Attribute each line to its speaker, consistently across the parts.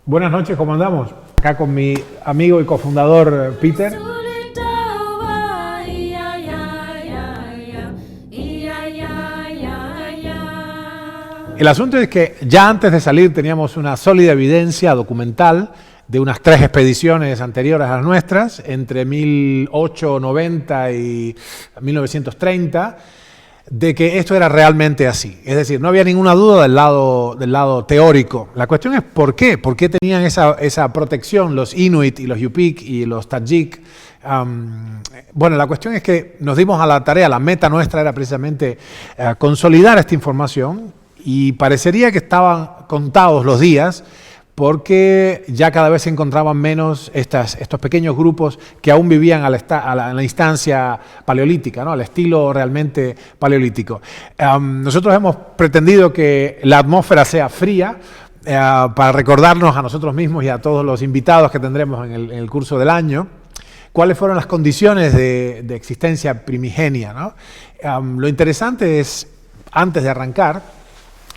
Speaker 1: Buenas noches, ¿cómo andamos? Acá con mi amigo y cofundador Peter. El asunto es que ya antes de salir teníamos una sólida evidencia documental de unas 3 expediciones anteriores a las nuestras, entre 1890 y 1930, de que esto era realmente así. Es decir, no había ninguna duda del lado teórico. La cuestión es ¿por qué? ¿Por qué tenían esa protección los Inuit y los Yupik y los Tajik? Bueno, la cuestión es que nos dimos a la tarea, la meta nuestra era precisamente consolidar esta información y parecería que estaban contados los días porque ya cada vez se encontraban menos estos pequeños grupos que aún vivían en la instancia paleolítica, ¿no? Al estilo realmente paleolítico. Nosotros hemos pretendido que la atmósfera sea fría para recordarnos a nosotros mismos y a todos los invitados que tendremos en el curso del año cuáles fueron las condiciones de existencia primigenia, ¿no? Lo interesante es, antes de arrancar,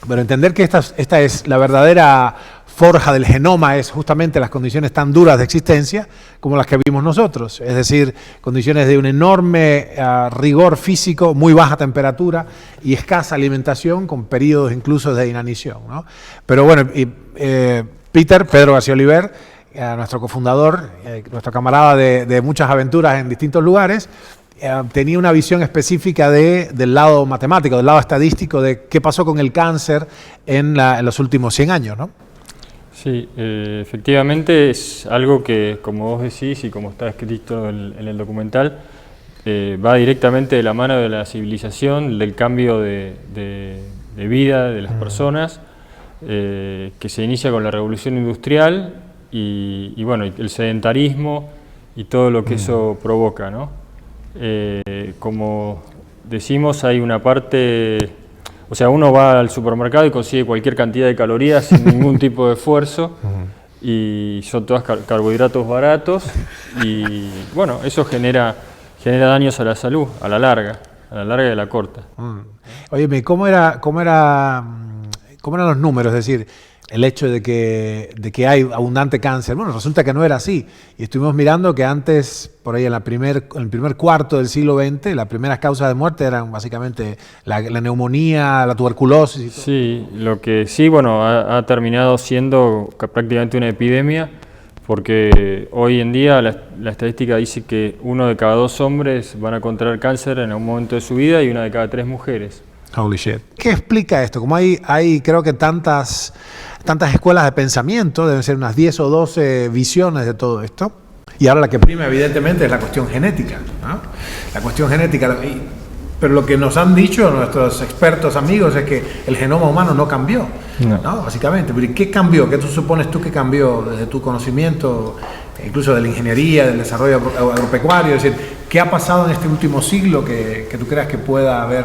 Speaker 1: pero entender que esta es la verdadera forja del genoma, es justamente las condiciones tan duras de existencia como las que vimos nosotros, es decir, condiciones de un enorme rigor físico, muy baja temperatura y escasa alimentación con periodos incluso de inanición, ¿no? Pero bueno, Pedro García Oliver, nuestro cofundador, nuestro camarada de muchas aventuras en distintos lugares, tenía una visión específica del lado matemático, del lado estadístico de qué pasó con el cáncer en los últimos 100 años, ¿no?
Speaker 2: Sí, efectivamente es algo que, como vos decís y como está escrito en el documental, va directamente de la mano de la civilización, del cambio de vida de las personas, que se inicia con la revolución industrial y bueno, el sedentarismo y todo lo que eso provoca, ¿no? Como decimos, hay una parte, o sea, uno va al supermercado y consigue cualquier cantidad de calorías sin ningún tipo de esfuerzo y son todos carbohidratos baratos y bueno, eso genera daños a la salud, a la larga y a la corta.
Speaker 1: Oye, ¿cómo eran los números? Es decir, el hecho de que hay abundante cáncer. Bueno, resulta que no era así. Y estuvimos mirando que antes, por ahí en el primer cuarto del siglo XX, las primeras causas de muerte eran básicamente la neumonía, la tuberculosis y todo.
Speaker 2: Sí, lo que sí, bueno, ha terminado siendo prácticamente una epidemia, porque hoy en día la estadística dice que 1 de cada 2 hombres van a contraer cáncer en algún momento de su vida y 1 de cada 3 mujeres.
Speaker 1: Holy shit. ¿Qué explica esto? Como hay creo que tantas escuelas de pensamiento, deben ser unas 10 o 12 visiones de todo esto. Y ahora la que prima evidentemente es la cuestión genética, ¿no? La cuestión genética. Pero lo que nos han dicho nuestros expertos amigos es que el genoma humano no cambió, ¿no? Básicamente. ¿Pero qué cambió? ¿Qué tú supones tú que cambió desde tu conocimiento, incluso de la ingeniería, del desarrollo agropecuario? Es decir, ¿qué ha pasado en este último siglo que tú creas que pueda haber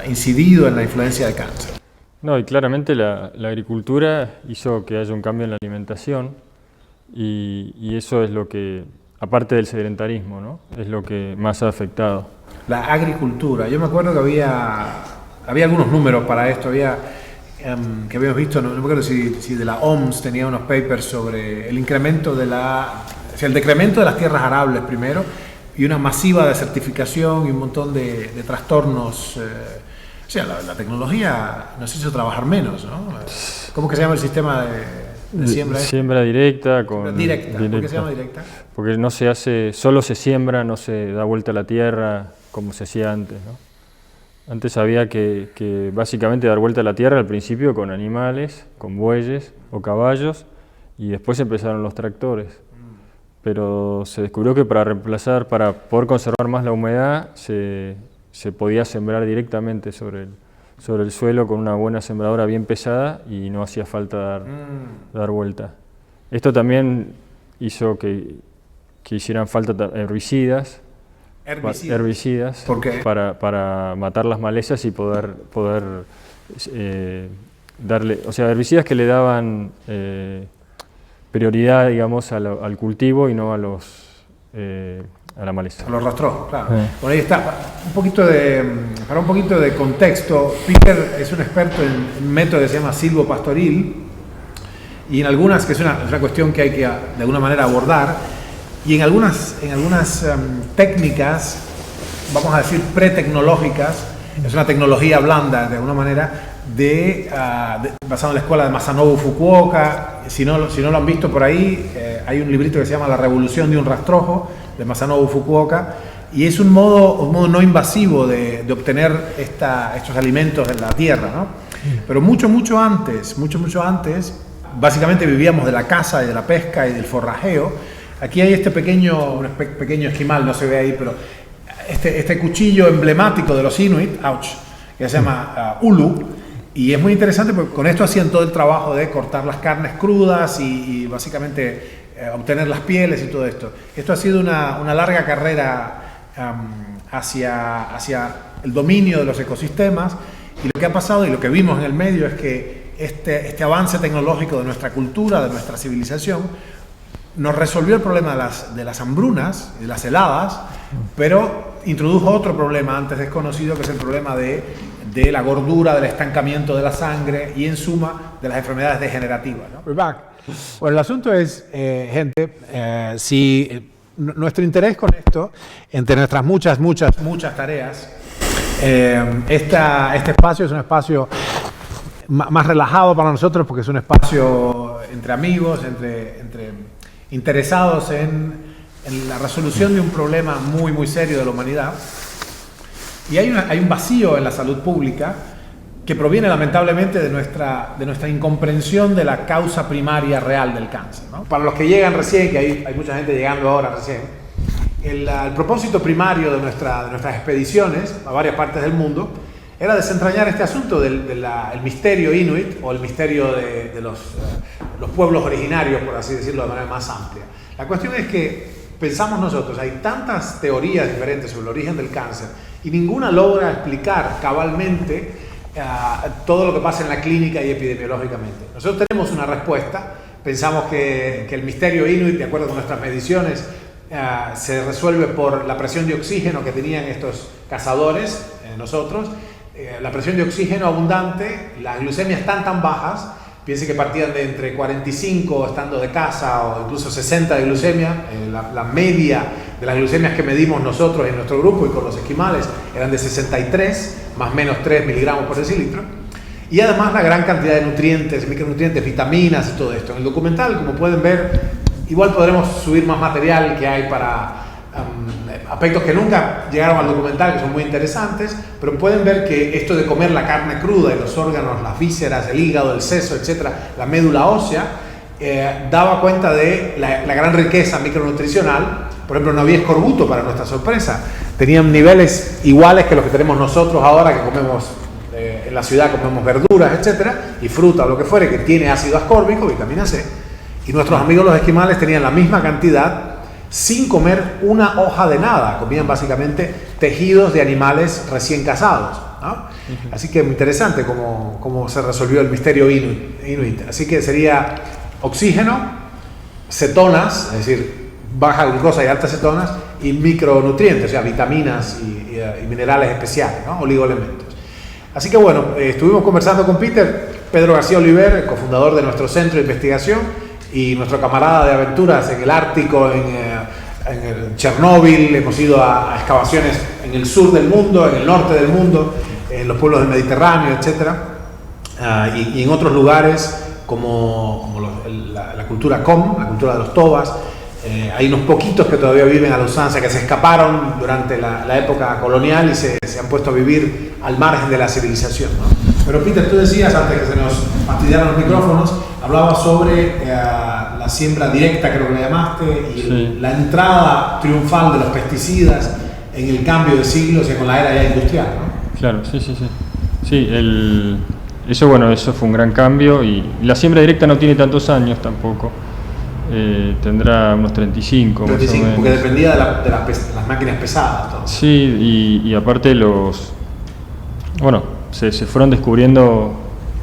Speaker 1: incidido en la influencia del cáncer?
Speaker 2: No, y claramente la agricultura hizo que haya un cambio en la alimentación y eso es lo que, aparte del sedentarismo, ¿no? Es lo que más ha afectado.
Speaker 1: La agricultura. Yo me acuerdo que había algunos números para esto, que habíamos visto, no me acuerdo si de la OMS tenía unos papers sobre el incremento el decremento de las tierras arables primero y una masiva desertificación y un montón de trastornos. O sea, la tecnología nos hizo trabajar menos, ¿no? ¿Cómo que se llama el sistema de siembra?
Speaker 2: Siembra directa.
Speaker 1: Directa. ¿Por qué se llama directa?
Speaker 2: Porque no se hace, solo se siembra, no se da vuelta a la tierra como se hacía antes, ¿no? Antes había que básicamente dar vuelta a la tierra al principio con animales, con bueyes o caballos, y después empezaron los tractores. Pero se descubrió que para poder conservar más la humedad, se podía sembrar directamente sobre el suelo con una buena sembradora bien pesada y no hacía falta dar vuelta. Esto también hizo que hicieran falta herbicidas.
Speaker 1: ¿Por qué?
Speaker 2: Para matar las malezas y poder darle, o sea, herbicidas que le daban prioridad, digamos, al cultivo y no a la maleza.
Speaker 1: A los rastrojos, claro. Bueno, ahí está. Para un poquito de contexto, Peter es un experto en un método que se llama silvopastoril, y en algunas, que es una cuestión que hay que de alguna manera abordar, y en algunas técnicas, vamos a decir pre-tecnológicas, es una tecnología blanda de alguna manera, basado en la escuela de Masanobu Fukuoka. Si no lo han visto por ahí, hay un librito que se llama La revolución de un rastrojo, de Masanobu Fukuoka, y es un modo no invasivo de obtener estos alimentos en la tierra, ¿no? Pero mucho antes, básicamente vivíamos de la caza y de la pesca y del forrajeo. Aquí hay este pequeño esquimal, no se ve ahí, pero este cuchillo emblemático de los Inuit, que se llama ulu, y es muy interesante porque con esto hacían todo el trabajo de cortar las carnes crudas y básicamente obtener las pieles y todo esto. Esto ha sido una larga carrera hacia el dominio de los ecosistemas, y lo que ha pasado y lo que vimos en el medio es que este avance tecnológico de nuestra cultura, de nuestra civilización, nos resolvió el problema de las hambrunas, de las heladas, pero introdujo otro problema antes desconocido, que es el problema de la gordura, del estancamiento de la sangre y, en suma, de las enfermedades degenerativas, ¿no? We're back. Bueno, el asunto es, gente, si nuestro interés con esto, entre nuestras muchas tareas, este espacio es un espacio más relajado para nosotros, porque es un espacio entre amigos, entre interesados en la resolución de un problema muy serio de la humanidad. Y hay un vacío en la salud pública que proviene lamentablemente de nuestra incomprensión de la causa primaria real del cáncer, ¿no? Para los que llegan recién, que hay mucha gente llegando ahora recién, el propósito primario de nuestras expediciones a varias partes del mundo era desentrañar este asunto del misterio inuit, o el misterio de los pueblos originarios, por así decirlo de manera más amplia. La cuestión es que pensamos nosotros, hay tantas teorías diferentes sobre el origen del cáncer y ninguna logra explicar cabalmente todo lo que pasa en la clínica y epidemiológicamente. Nosotros tenemos una respuesta, pensamos que el misterio inuit, de acuerdo con nuestras mediciones, se resuelve por la presión de oxígeno que tenían estos cazadores, nosotros, la presión de oxígeno abundante, las glucemias tan bajas, piense que partían de entre 45 estando de caza o incluso 60 de glucemia, la media de las glucemias que medimos nosotros en nuestro grupo y con los esquimales eran de 63, más o menos 3 miligramos por decilitro, y además la gran cantidad de nutrientes, micronutrientes, vitaminas y todo esto. En el documental, como pueden ver, igual podremos subir más material que hay para aspectos que nunca llegaron al documental, que son muy interesantes, pero pueden ver que esto de comer la carne cruda y los órganos, las vísceras, el hígado, el seso, etcétera, la médula ósea, daba cuenta de la gran riqueza micronutricional. Por ejemplo, no había escorbuto, para nuestra sorpresa. Tenían niveles iguales que los que tenemos nosotros ahora, que comemos en la ciudad, comemos verduras, etcétera, y fruta o lo que fuere, que tiene ácido ascórbico, vitamina C. Y nuestros amigos los esquimales tenían la misma cantidad sin comer una hoja de nada. Comían básicamente tejidos de animales recién cazados, ¿no? Así que muy interesante cómo se resolvió el misterio inuit. Así que sería oxígeno, cetonas, es decir, baja glucosa y altas cetonas, y micronutrientes, o sea, vitaminas y minerales especiales, ¿no? Oligoelementos. Así que bueno, estuvimos conversando con Pedro García Oliver, el cofundador de nuestro centro de investigación, y nuestro camarada de aventuras en el Ártico, en el Chernóbil. Hemos ido a excavaciones en el sur del mundo, en el norte del mundo, en los pueblos del Mediterráneo, etcétera, y en otros lugares como la cultura Com, la cultura de los Tobas. Hay unos poquitos que todavía viven a la usanza, que se escaparon durante la época colonial y se han puesto a vivir al margen de la civilización, ¿no? Pero Peter, tú decías, antes que se nos fastidiaran los micrófonos, hablabas sobre la siembra directa, creo que la llamaste, y sí, la entrada triunfal de los pesticidas en el cambio de siglo, o sea, con la era ya industrial, ¿no?
Speaker 2: Claro, sí. Sí, eso fue un gran cambio, y la siembra directa no tiene tantos años tampoco. Tendrá unos 35 más o menos.
Speaker 1: Porque dependía de las máquinas pesadas. Todo.
Speaker 2: Sí, y aparte se fueron descubriendo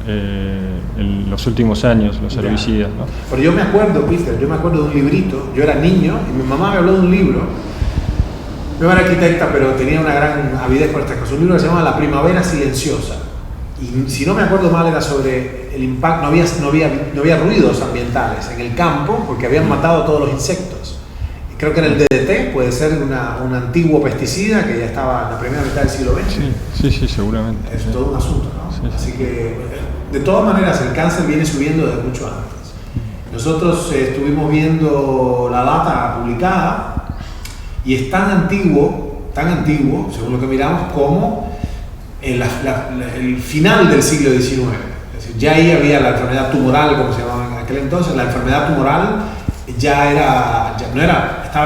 Speaker 2: en los últimos años los herbicidas, ¿no?
Speaker 1: Pero yo me acuerdo, Peter, de un librito. Yo era niño y mi mamá me habló de un libro. Yo era arquitecta, pero tenía una gran avidez por estas cosas. Un libro que se llama La primavera silenciosa. y si no me acuerdo mal era sobre el impacto, no había ruidos ambientales en el campo porque habían matado a todos los insectos. Y creo que era el DDT, puede ser un antiguo pesticida que ya estaba en la primera mitad del siglo XX.
Speaker 2: Sí, seguramente.
Speaker 1: Es todo un asunto, ¿no? Así que, de todas maneras, el cáncer viene subiendo desde mucho antes. Nosotros estuvimos viendo la data publicada y es tan antiguo, según lo que miramos, como el final del siglo XIX. Es decir, ya ahí había la enfermedad tumoral, como se llamaba en aquel entonces. La enfermedad tumoral estaba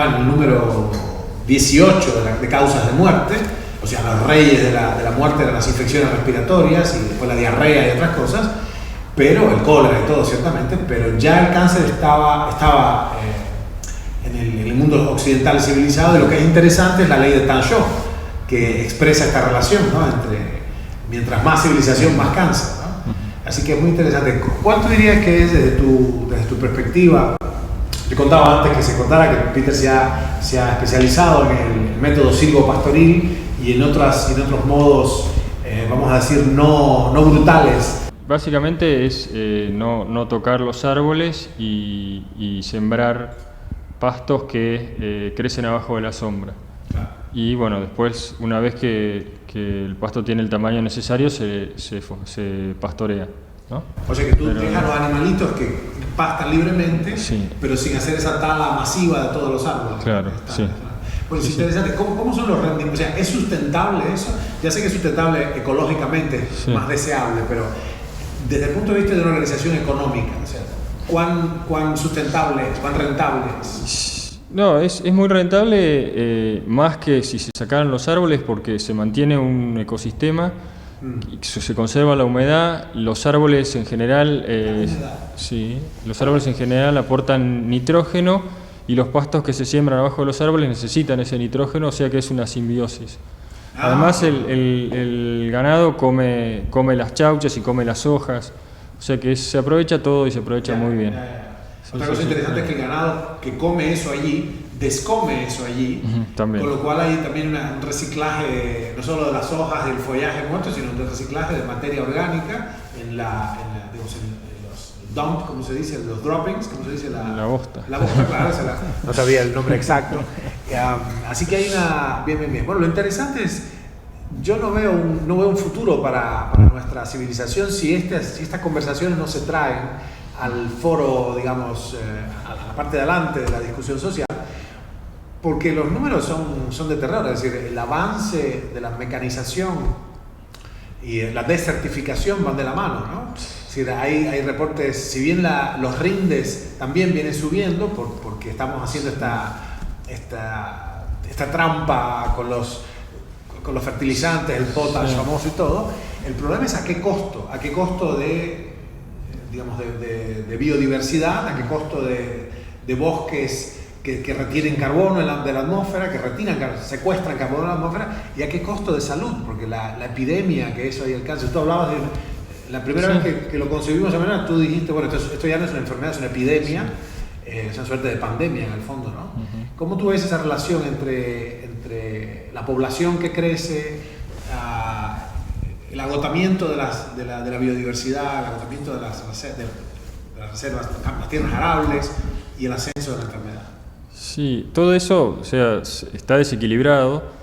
Speaker 1: en el número 18 de causas de muerte. O sea, los reyes de la muerte eran las infecciones respiratorias y después la diarrea y otras cosas, pero el cólera y todo, ciertamente, pero ya el cáncer estaba en el mundo occidental civilizado, y lo que es interesante es la ley de Tanchot, que expresa esta relación, ¿no? Entre mientras más civilización, más cáncer, ¿no? Así que es muy interesante. ¿Cuánto dirías que es desde tu perspectiva? Te contaba antes que se contara que Peter se ha especializado en el método silvopastoril y en otros modos, vamos a decir, no brutales.
Speaker 2: Básicamente es no tocar los árboles y sembrar pastos que crecen abajo de la sombra. Claro. Y bueno, después, una vez que el pasto tiene el tamaño necesario, se pastorea, ¿no? O sea que tú dejas
Speaker 1: los animalitos que pastan libremente,
Speaker 2: sí,
Speaker 1: pero sin hacer esa tala masiva de todos los árboles.
Speaker 2: Claro, sí.
Speaker 1: Pues es interesante. ¿Cómo son los rendimientos? O sea, ¿es sustentable eso? Ya sé que es sustentable ecológicamente, sí, más deseable, pero desde el punto de vista de una organización económica, o sea, ¿cuán sustentable, cuán rentable es?
Speaker 2: No, es muy rentable, más que si se sacaran los árboles, porque se mantiene un ecosistema, se conserva la humedad. Los árboles en general, sí, los árboles en general aportan nitrógeno, y los pastos que se siembran abajo de los árboles necesitan ese nitrógeno, o sea que es una simbiosis. Además, el ganado come las chauchas y come las hojas, o sea que se aprovecha todo y se aprovecha muy bien.
Speaker 1: Otra cosa interesante es que el ganado que come eso allí, descome eso allí,
Speaker 2: también.
Speaker 1: Con lo cual hay también un reciclaje, no solo de las hojas y el follaje muerto, sino un reciclaje de materia orgánica en los dump, como se dice, los droppings, como se dice,
Speaker 2: la bosta.
Speaker 1: La bosta, claro, no sabía el nombre exacto. Así que hay una... Bien. Bueno, lo interesante es, yo no veo un futuro para nuestra civilización si estas conversaciones no se traen al foro, digamos, a la parte de adelante de la discusión social, porque los números son de terror. Es decir, el avance de la mecanización y la desertificación van de la mano, ¿no? Es decir, hay reportes, si bien los rindes también vienen subiendo porque estamos haciendo esta trampa con los fertilizantes, el potash famoso y todo, el problema es a qué costo de biodiversidad, a qué costo de bosques que retienen carbono de la atmósfera, secuestran carbono de la atmósfera, y a qué costo de salud, porque la epidemia que eso hay el cáncer. Tú hablabas de la primera vez que lo concebimos de manera, tú dijiste, bueno, esto ya no es una enfermedad, es una epidemia, es una suerte de pandemia en el fondo, ¿no? ¿Cómo tú ves esa relación entre la población que crece, el agotamiento de la biodiversidad, el agotamiento de las reservas, las tierras arables y el ascenso de la enfermedad?
Speaker 2: Sí, todo eso, o sea, está desequilibrado,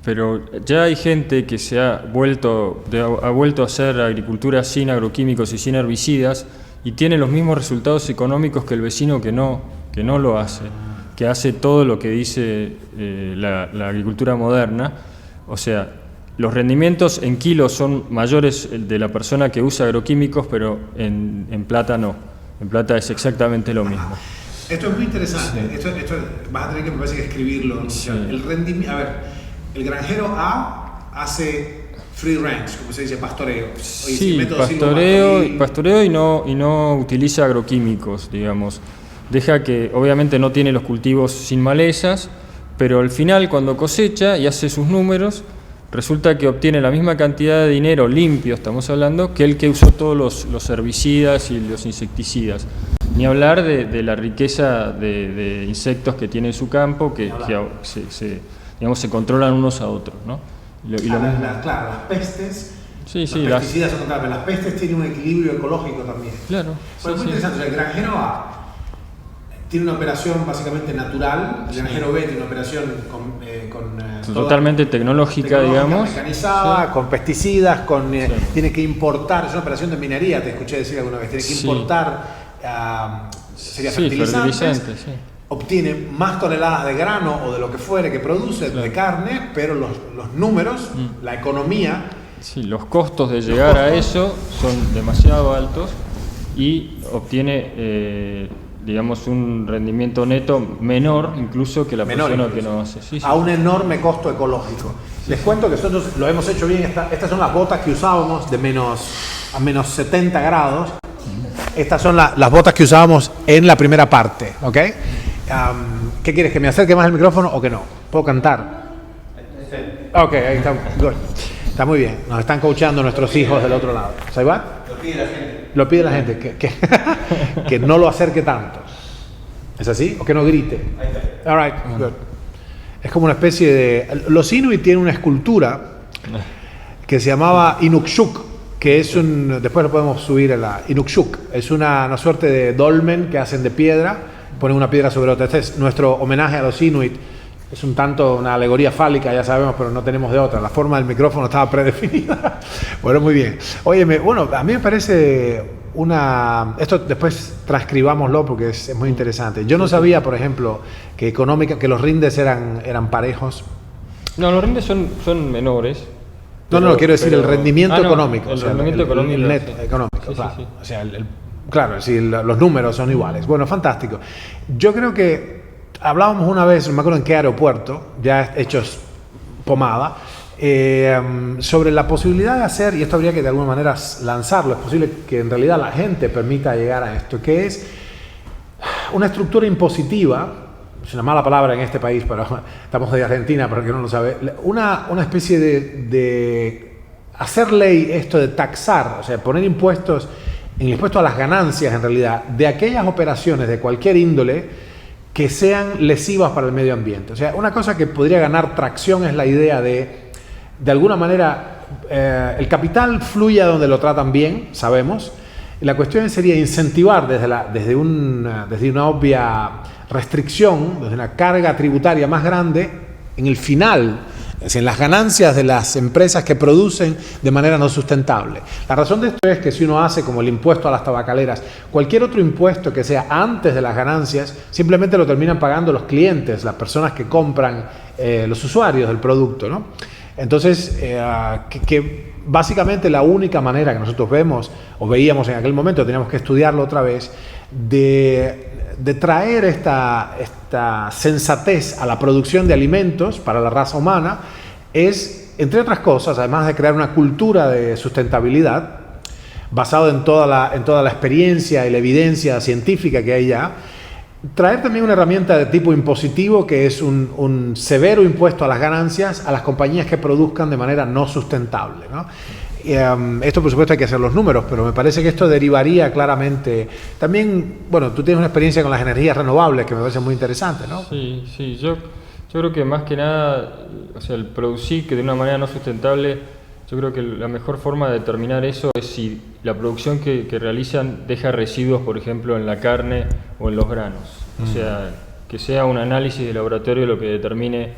Speaker 2: pero ya hay gente que ha vuelto a hacer agricultura sin agroquímicos y sin herbicidas, y tiene los mismos resultados económicos que el vecino que no lo hace, que hace todo lo que dice la agricultura moderna. O sea, los rendimientos en kilos son mayores de la persona que usa agroquímicos, pero en plata no. En plata es exactamente lo mismo.
Speaker 1: Esto es muy interesante. Sí. Esto vas a tener que, me parece, que escribirlo. Sí. El rendimiento, el granjero A hace free range, como se dice, pastoreo.
Speaker 2: Sí, pastoreo y no utiliza agroquímicos, digamos. Deja que, obviamente no tiene los cultivos sin malezas, pero al final, cuando cosecha y hace sus números, resulta que obtiene la misma cantidad de dinero limpio, estamos hablando, que el que usó todos los herbicidas y los insecticidas. Ni hablar de la riqueza de insectos que tiene en su campo, que se controlan unos a otros, ¿no?
Speaker 1: Claro, las pestes
Speaker 2: Sí,
Speaker 1: los
Speaker 2: sí,
Speaker 1: pesticidas son contables, las pestes tienen un equilibrio ecológico también.
Speaker 2: Claro.
Speaker 1: Bueno, es muy interesante. O sea, el granjero A tiene una operación básicamente natural, el granjero B tiene una operación
Speaker 2: totalmente tecnológica, digamos.
Speaker 1: Mecanizada, con pesticidas, tiene que importar, es una operación de minería, te escuché decir alguna vez, tiene que importar fertilizantes, obtiene más toneladas de grano o de lo que fuere que produce, de carne, pero los números, la economía...
Speaker 2: Sí, los costos de llegar a eso son demasiado altos y obtiene, digamos, un rendimiento neto menor incluso que la persona que no hace.
Speaker 1: A un enorme costo ecológico. Les cuento que nosotros lo hemos hecho bien. Estas son las botas que usábamos a menos 70 grados. Estas son las botas que usábamos en la primera parte. ¿Ok? ¿Qué quieres? ¿Que me acerque más el micrófono o que no? ¿Puedo cantar? Ok, ahí está. Good. Está muy bien. Nos están coachando nuestros hijos del otro lado. ¿Sabes?
Speaker 3: Lo pide la gente.
Speaker 1: Lo pide la gente. Que no lo acerque tanto. ¿Es así? ¿O que no grite?
Speaker 3: Ahí está.
Speaker 1: All right, good. Es como una especie de... Los Inuit tienen una escultura que se llamaba Inukshuk, que es después lo podemos subir en la... Inukshuk es una suerte de dolmen que hacen de piedra, ponen una piedra sobre otra. Este es nuestro homenaje a los Inuit. Es un tanto una alegoría fálica, ya sabemos, pero no tenemos de otra. La forma del micrófono estaba predefinida. Bueno, muy bien. Óyeme, bueno, a mí me parece esto después transcribámoslo porque es muy interesante. Yo no sabía, por ejemplo, que los rindes eran parejos.
Speaker 2: No, los rindes son menores.
Speaker 1: No, quiero decir el rendimiento económico.
Speaker 2: El rendimiento económico.
Speaker 1: El neto económico,
Speaker 2: sí,
Speaker 1: claro.
Speaker 2: sí.
Speaker 1: O sea, claro, si los números son iguales. Bueno, fantástico. Yo creo que hablábamos una vez, no me acuerdo en qué aeropuerto, ya hechos pomada, sobre la posibilidad de hacer, y esto habría que de alguna manera lanzarlo, es posible que en realidad la gente permita llegar a esto, que es una estructura impositiva, es una mala palabra en este país, pero estamos de Argentina, para el que no lo sabe, una especie de hacer ley esto de taxar, o sea, poner impuestos, el impuesto a las ganancias en realidad, de aquellas operaciones de cualquier índole que sean lesivas para el medio ambiente. O sea, una cosa que podría ganar tracción es la idea de alguna manera, el capital fluye a donde lo tratan bien, sabemos, y la cuestión sería incentivar desde una obvia restricción, desde una carga tributaria más grande, en el final, es decir, en las ganancias de las empresas que producen de manera no sustentable. La razón de esto es que si uno hace como el impuesto a las tabacaleras, cualquier otro impuesto que sea antes de las ganancias, simplemente lo terminan pagando los clientes, las personas que compran, los usuarios del producto, ¿no? Entonces, que básicamente la única manera que nosotros vemos, o veíamos en aquel momento, teníamos que estudiarlo otra vez, de traer esta sensatez a la producción de alimentos para la raza humana es, entre otras cosas, además de crear una cultura de sustentabilidad basado en toda la experiencia y la evidencia científica que hay ya, traer también una herramienta de tipo impositivo que es un severo impuesto a las ganancias a las compañías que produzcan de manera no sustentable, ¿no? Esto por supuesto hay que hacer los números, pero me parece que esto derivaría claramente. También, bueno, tú tienes una experiencia con las energías renovables que me parece muy interesante, ¿no?
Speaker 2: Sí, yo creo que más que nada, o sea, el producir que de una manera no sustentable, yo creo que la mejor forma de determinar eso es si la producción que realizan deja residuos, por ejemplo, en la carne o en los granos. O sea, que sea un análisis de laboratorio lo que determine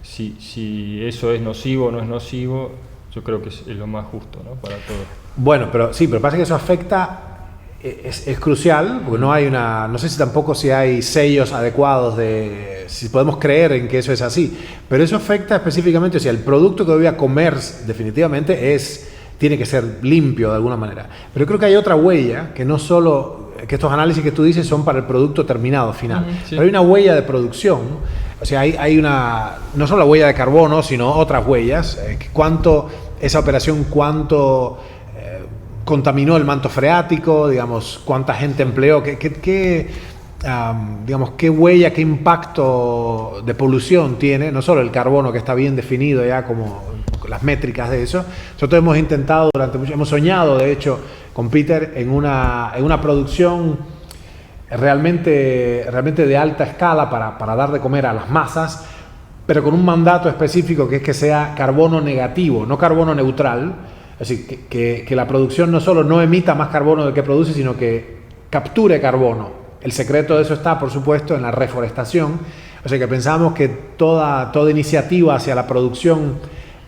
Speaker 2: si eso es nocivo o no es nocivo. Yo creo que es lo más justo, ¿no? Para todos.
Speaker 1: Bueno, pero pasa que eso afecta, es crucial, porque no sé si hay sellos adecuados si podemos creer en que eso es así, pero eso afecta específicamente, o sea, el producto que voy a comer definitivamente tiene que ser limpio de alguna manera. Pero creo que hay otra huella, que no solo, que estos análisis que tú dices son para el producto terminado, final,
Speaker 2: sí.
Speaker 1: pero hay una huella de producción, o sea, hay no solo la huella de carbono, sino otras huellas, esa operación contaminó el manto freático, digamos, cuánta gente empleó, digamos, qué huella, qué impacto de polución tiene, no solo el carbono que está bien definido ya como las métricas de eso. Nosotros hemos intentado hemos soñado de hecho con Peter en una producción realmente de alta escala para dar de comer a las masas, pero con un mandato específico que es que sea carbono negativo, no carbono neutral, Es decir, que la producción no solo no emita más carbono del que produce, sino que capture carbono. El secreto de eso está, por supuesto, en la reforestación. O sea que pensamos que toda iniciativa hacia la producción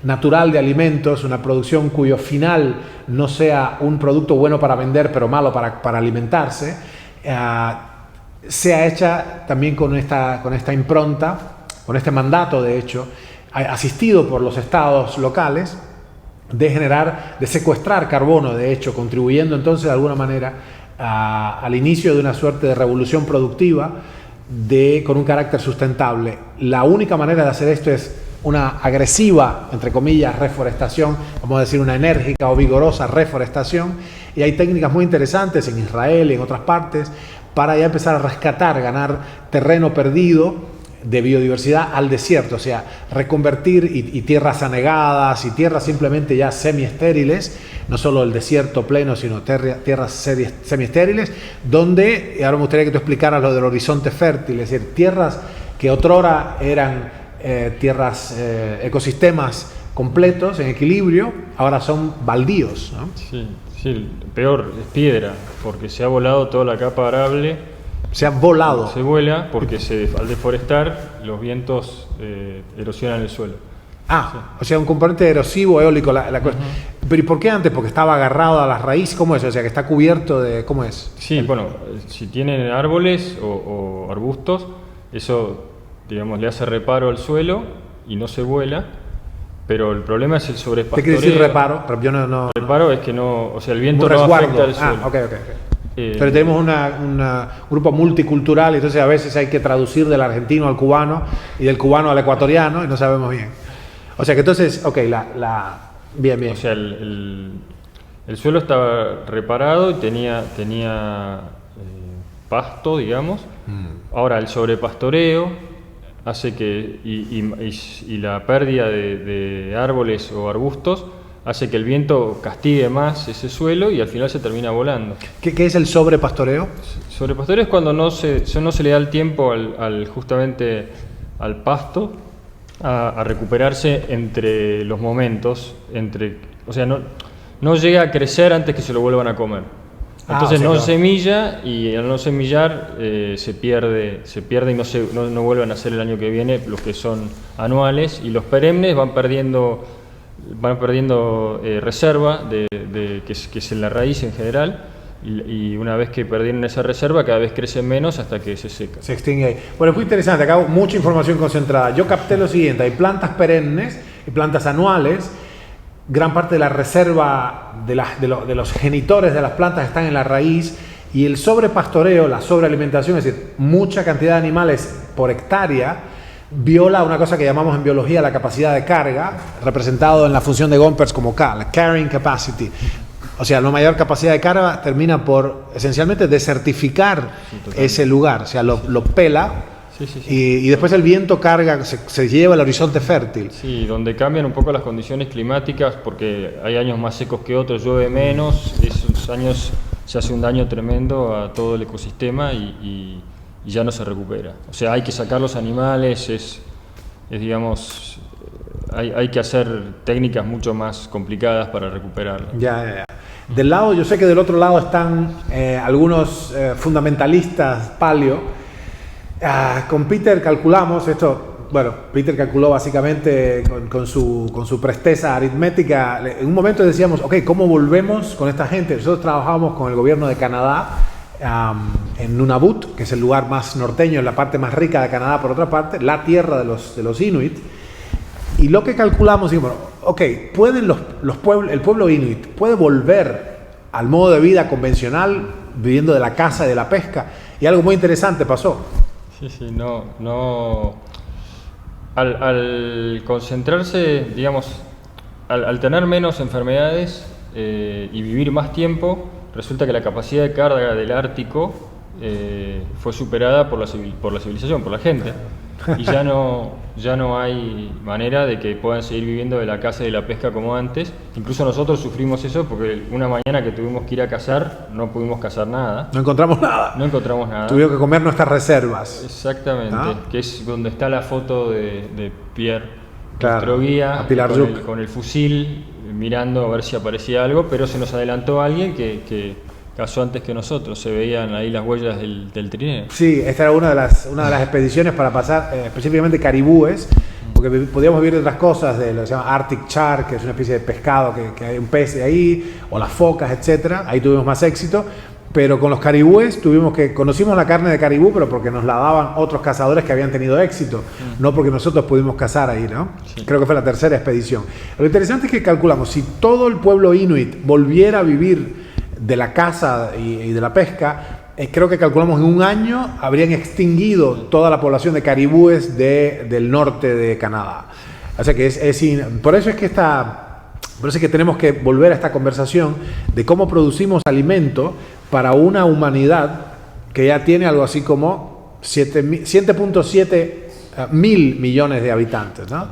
Speaker 1: natural de alimentos, una producción cuyo final no sea un producto bueno para vender pero malo para alimentarse, sea hecha también con esta impronta, con este mandato de hecho, asistido por los estados locales, de secuestrar carbono, de hecho, contribuyendo entonces de alguna manera al inicio de una suerte de revolución productiva con un carácter sustentable. La única manera de hacer esto es una agresiva, entre comillas, reforestación, vamos a decir una enérgica o vigorosa reforestación, y hay técnicas muy interesantes en Israel y en otras partes para ya empezar a rescatar, ganar terreno perdido de biodiversidad al desierto, o sea, reconvertir y tierras anegadas y tierras simplemente ya semiestériles, no solo el desierto pleno, sino tierras semiestériles, donde, y ahora me gustaría que tú explicaras lo del horizonte fértil, es decir, tierras que otrora eran ecosistemas completos, en equilibrio, ahora son baldíos, ¿no?
Speaker 2: Sí, peor, es piedra, porque se ha volado toda la capa arable.
Speaker 1: Se ha volado.
Speaker 2: Se vuela porque al deforestar los vientos erosionan el suelo.
Speaker 1: Sí. O sea, un componente erosivo, eólico. Pero ¿y por qué antes? Porque estaba agarrado a las raíces. ¿Cómo es? O sea, que está cubierto de... ¿Cómo es?
Speaker 2: Sí, bueno, si tienen árboles o arbustos, eso, digamos, le hace reparo al suelo y no se vuela. Pero el problema es el sobrepastoreo.
Speaker 1: ¿Qué quiere decir reparo? Pero yo
Speaker 2: reparo es que no... O sea, el viento no afecta al suelo.
Speaker 1: Ok. Pero tenemos un grupo multicultural, entonces a veces hay que traducir del argentino al cubano y del cubano al ecuatoriano y no sabemos bien. O sea que entonces, ok, bien.
Speaker 2: O sea, el suelo estaba reparado y tenía pasto, digamos. Ahora, el sobrepastoreo hace que, y la pérdida de árboles o arbustos, hace que el viento castigue más ese suelo y al final se termina volando.
Speaker 1: ¿Qué es el sobrepastoreo?
Speaker 2: Sobrepastoreo es cuando no se le da el tiempo justamente al pasto a recuperarse entre los momentos, o sea, no llega a crecer antes que se lo vuelvan a comer. Entonces no semilla, y al no semillar se pierde y no vuelven a hacer el año que viene los que son anuales, y los perennes van perdiendo reserva que es en la raíz en general, y una vez que perdieron esa reserva cada vez crecen menos hasta que se seca.
Speaker 1: Se extingue ahí. Bueno, es muy interesante, acá mucha información concentrada. Yo capté lo siguiente: hay plantas perennes y plantas anuales. Gran parte de la reserva de los genitores de las plantas están en la raíz, y el sobrepastoreo, la sobrealimentación, es decir, mucha cantidad de animales por hectárea, viola una cosa que llamamos en biología la capacidad de carga, representado en la función de Gompers como K, la carrying capacity. O sea, la mayor capacidad de carga termina por esencialmente desertificar ese lugar, o sea, lo pela. Sí. Y después el viento carga, se lleva el horizonte fértil.
Speaker 2: Sí, donde cambian un poco las condiciones climáticas, porque hay años más secos que otros, llueve menos, esos años se hace un daño tremendo a todo el ecosistema y ya no se recupera. O sea, hay que sacar los animales, digamos, hay que hacer técnicas mucho más complicadas para recuperarlo.
Speaker 1: Ya. Del lado, yo sé que del otro lado están algunos fundamentalistas paleo. Con Peter calculamos esto. Bueno, Peter calculó básicamente con su presteza aritmética. En un momento decíamos, ok, ¿cómo volvemos con esta gente? Nosotros trabajábamos con el gobierno de Canadá en Nunavut, que es el lugar más norteño, en la parte más rica de Canadá, por otra parte, la tierra de los Inuit. Y lo que calculamos, dijimos, ok, ¿pueden el pueblo Inuit puede volver al modo de vida convencional, viviendo de la caza y de la pesca? Y algo muy interesante pasó.
Speaker 2: Sí, al concentrarse, digamos, al tener menos enfermedades y vivir más tiempo, resulta que la capacidad de carga del Ártico fue superada por la civilización, por la gente, y ya no hay manera de que puedan seguir viviendo de la caza y de la pesca como antes. Incluso nosotros sufrimos eso porque una mañana que tuvimos que ir a cazar no pudimos cazar nada.
Speaker 1: No encontramos nada. Tuvimos que comer nuestras reservas.
Speaker 2: Exactamente, que es donde está la foto de Pierre,
Speaker 1: claro,
Speaker 2: nuestro guía, con el fusil mirando a ver si aparecía algo, pero se nos adelantó alguien que cazó antes que nosotros. Se veían ahí las huellas del trineo.
Speaker 1: Sí, esta era una de las expediciones para pasar específicamente caribúes, porque podíamos vivir de otras cosas, de lo que se llama Arctic char, que es una especie de pescado que hay un pez de ahí, o las focas, etcétera. Ahí tuvimos más éxito. Pero con los caribúes conocimos la carne de caribú, pero porque nos la daban otros cazadores que habían tenido éxito, no porque nosotros pudimos cazar ahí, ¿no? Sí. Creo que fue la tercera expedición. Lo interesante es que calculamos, si todo el pueblo inuit volviera a vivir de la caza y de la pesca, creo que calculamos en un año habrían extinguido toda la población de caribúes del norte de Canadá. O sea que por eso es que tenemos que volver a esta conversación de cómo producimos alimento para una humanidad que ya tiene algo así como 7.7 mil millones de habitantes, ¿no?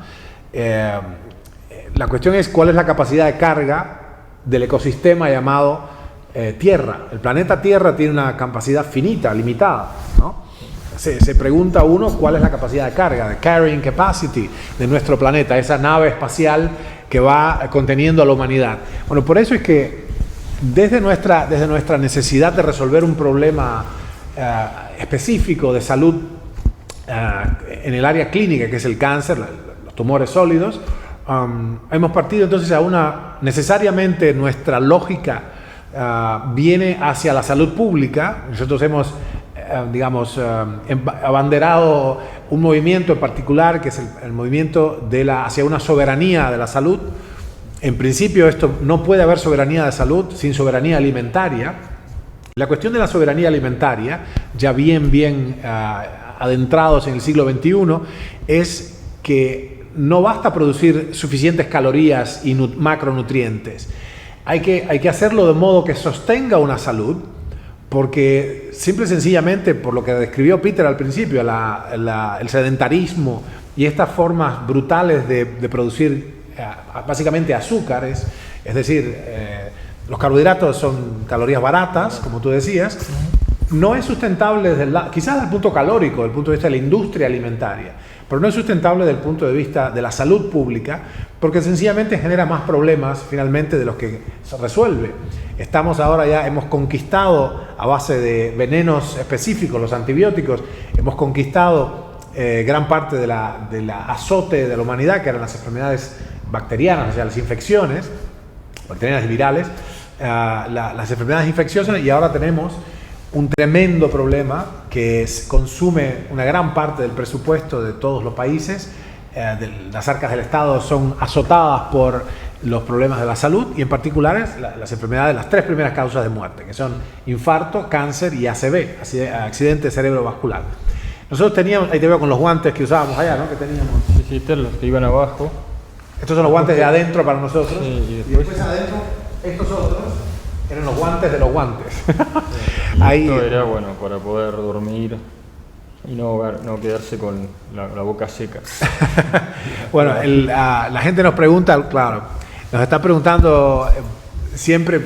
Speaker 1: La cuestión es cuál es la capacidad de carga del ecosistema llamado Tierra. El planeta Tierra tiene una capacidad finita, limitada, ¿no? Se pregunta uno cuál es la capacidad de carga, de carrying capacity de nuestro planeta, esa nave espacial que va conteniendo a la humanidad. Bueno, por eso es que desde nuestra necesidad de resolver un problema específico de salud en el área clínica, que es el cáncer, los tumores sólidos, hemos partido entonces necesariamente nuestra lógica viene hacia la salud pública. Nosotros hemos abanderado un movimiento en particular, que es el movimiento hacia una soberanía de la salud. En principio, no puede haber soberanía de salud sin soberanía alimentaria. La cuestión de la soberanía alimentaria, ya bien adentrados en el siglo XXI, es que no basta producir suficientes calorías y macronutrientes. Hay que hacerlo de modo que sostenga una salud, porque simple y sencillamente, por lo que describió Peter al principio, el sedentarismo y estas formas brutales de producir básicamente azúcares, es decir, los carbohidratos son calorías baratas, como tú decías, no es sustentable quizás desde el punto calórico, desde el punto de vista de la industria alimentaria, pero no es sustentable desde el punto de vista de la salud pública, porque sencillamente genera más problemas finalmente de los que se resuelve. Hemos conquistado a base de venenos específicos, los antibióticos, hemos conquistado gran parte de la azote de la humanidad, que eran las enfermedades bacterianas, o sea, las infecciones, bacterianas y virales, las enfermedades infecciosas, y ahora tenemos un tremendo problema que consume una gran parte del presupuesto de todos los países. Las arcas del Estado son azotadas por los problemas de la salud, y en particular las enfermedades, las tres primeras causas de muerte, que son infarto, cáncer y ACV, accidente cerebrovascular. Nosotros teníamos, ahí te veo con los guantes que usábamos allá, ¿no? Que teníamos.
Speaker 2: Sí, los que iban abajo.
Speaker 1: Estos son los guantes de adentro para nosotros.
Speaker 2: Sí,
Speaker 1: y después adentro, estos otros eran los guantes de los guantes.
Speaker 2: Sí.
Speaker 1: Ahí,
Speaker 2: esto era bueno para poder dormir y no quedarse con la boca seca.
Speaker 1: Bueno, la gente nos pregunta, claro, nos está preguntando siempre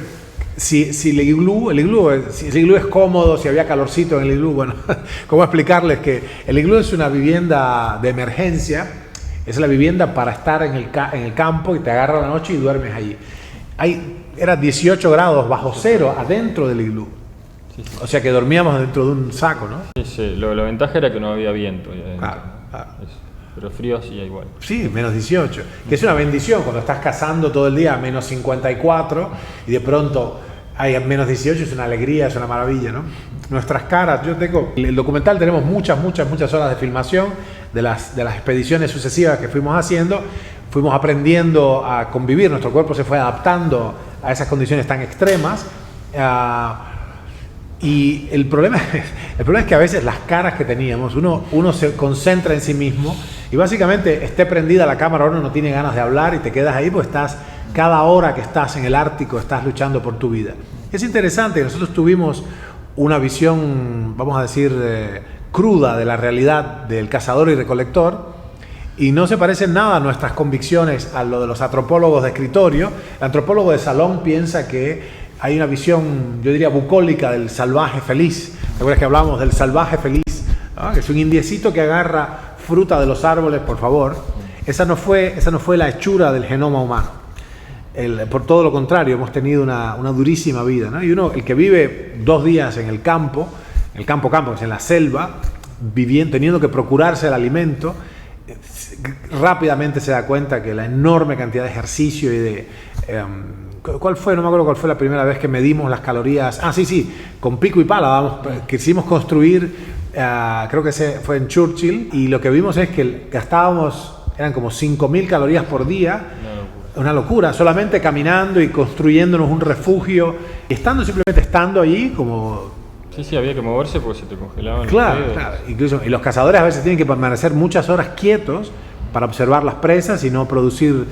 Speaker 1: si el iglú es cómodo, si había calorcito en el iglú. Bueno, ¿cómo explicarles que el iglú es una vivienda de emergencia? Es la vivienda para estar en el campo y te agarra la noche y duermes allí. Era 18 grados bajo cero adentro del iglú. Sí. O sea que dormíamos dentro de un saco, ¿no?
Speaker 2: Sí. La ventaja era que no había viento.
Speaker 1: Claro.
Speaker 2: Pero frío hacía igual.
Speaker 1: Sí, menos 18. Que es una bendición cuando estás cazando todo el día a menos 54 y de pronto hay menos 18, es una alegría, es una maravilla, ¿no? Nuestras caras, el documental tenemos muchas horas de filmación de las expediciones sucesivas que fuimos haciendo. Fuimos aprendiendo a convivir, nuestro cuerpo se fue adaptando a esas condiciones tan extremas. Y el problema es que a veces las caras que teníamos, uno se concentra en sí mismo y básicamente esté prendida la cámara, uno no tiene ganas de hablar y te quedas ahí, pues cada hora que estás en el Ártico estás luchando por tu vida. Es interesante, nosotros tuvimos una visión, vamos a decir, cruda de la realidad del cazador y recolector, y no se parece en nada a nuestras convicciones a lo de los antropólogos de escritorio. El antropólogo de salón piensa que hay una visión, yo diría, bucólica del salvaje feliz. ¿Te acuerdas que hablamos del salvaje feliz? ¿No? Que es un indiecito que agarra fruta de los árboles, por favor. Esa no fue la hechura del genoma humano. Por todo lo contrario, hemos tenido una durísima vida, ¿no? Y el que vive 2 días en el campo, en la selva, teniendo que procurarse el alimento, rápidamente se da cuenta que la enorme cantidad de ejercicio y de... ¿Cuál fue? No me acuerdo cuál fue la primera vez que medimos las calorías. Sí, con pico y pala. Quisimos construir, creo que fue en Churchill, y lo que vimos es que gastábamos, eran como 5.000 calorías por día. Una locura, solamente caminando y construyéndonos un refugio, simplemente estando allí como...
Speaker 2: Sí, había que moverse porque se te congelaban
Speaker 1: Claro,
Speaker 2: los dedos.
Speaker 1: claro. Incluso, y los cazadores a veces tienen que permanecer muchas horas quietos para observar las presas y no producir